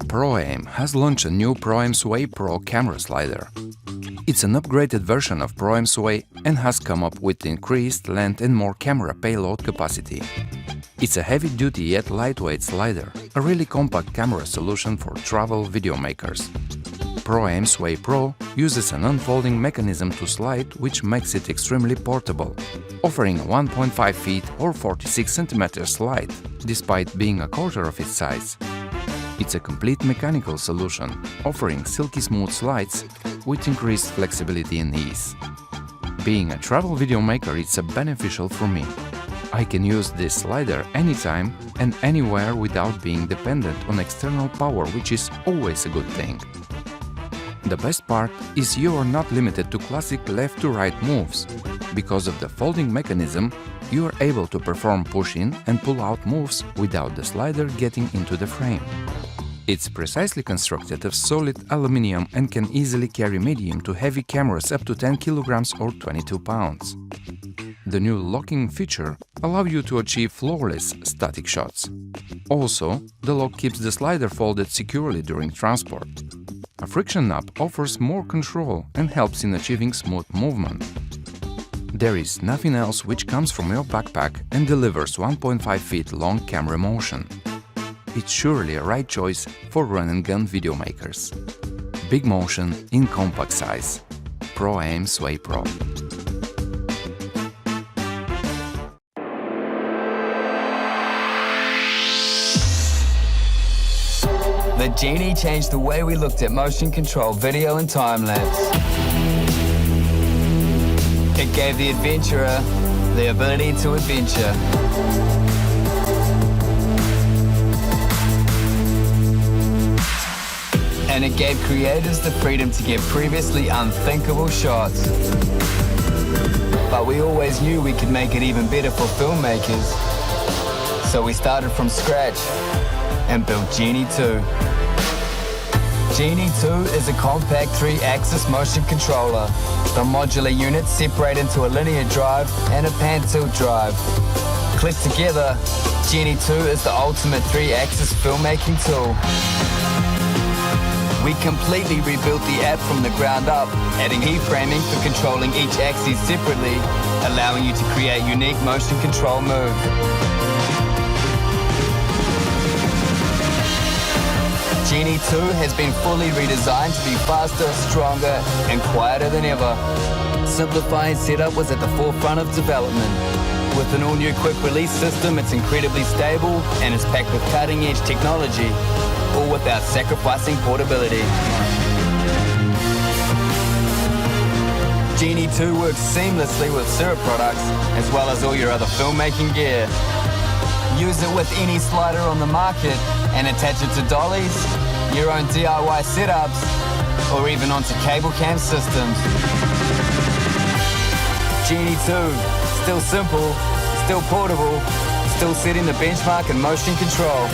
PROAIM has launched a new PROAIM Sway Pro camera slider. It's an upgraded version of PROAIM Sway and has come up with increased length and more camera payload capacity. It's a heavy-duty yet lightweight slider, a really compact camera solution for travel video makers. PROAIM Sway Pro uses an unfolding mechanism to slide, which makes it extremely portable, offering a 1.5 feet or 46 cm slide, despite being a quarter of its size. It's a complete mechanical solution, offering silky smooth slides with increased flexibility and ease. Being a travel video maker, it's beneficial for me. I can use this slider anytime and anywhere without being dependent on external power, which is always a good thing. The best part is you are not limited to classic left-to-right moves. Because of the folding mechanism, you are able to perform push-in and pull-out moves without the slider getting into the frame. It's precisely constructed of solid aluminium and can easily carry medium to heavy cameras up to 10 kilograms or 22 pounds. The new locking feature allows you to achieve flawless static shots. Also, the lock keeps the slider folded securely during transport. A friction knob offers more control and helps in achieving smooth movement. There is nothing else which comes from your backpack and delivers 1.5 feet long camera motion. It's surely a right choice for run-and-gun video makers. Big motion in compact size. PROAIM Sway Pro. The Genie changed the way we looked at motion control video and time-lapse. It gave the adventurer the ability to adventure. And it gave creators the freedom to get previously unthinkable shots. But we always knew we could make it even better for filmmakers. So we started from scratch and built Genie 2. Genie 2 is a compact 3-axis motion controller. The modular units separate into a linear drive and a pan-tilt drive. Clicked together, Genie 2 is the ultimate 3-axis filmmaking tool. We completely rebuilt the app from the ground up, adding keyframing for controlling each axis separately, allowing you to create unique motion control moves. Genie 2 has been fully redesigned to be faster, stronger, and quieter than ever. Simplifying setup was at the forefront of development. With an all-new quick-release system, it's incredibly stable and is packed with cutting-edge technology, all without sacrificing portability. Genie 2 works seamlessly with SYRP products, as well as all your other filmmaking gear. Use it with any slider on the market and attach it to dollies, your own DIY setups, or even onto cable cam systems. Genie 2, still simple, still portable, still setting the benchmark in motion control.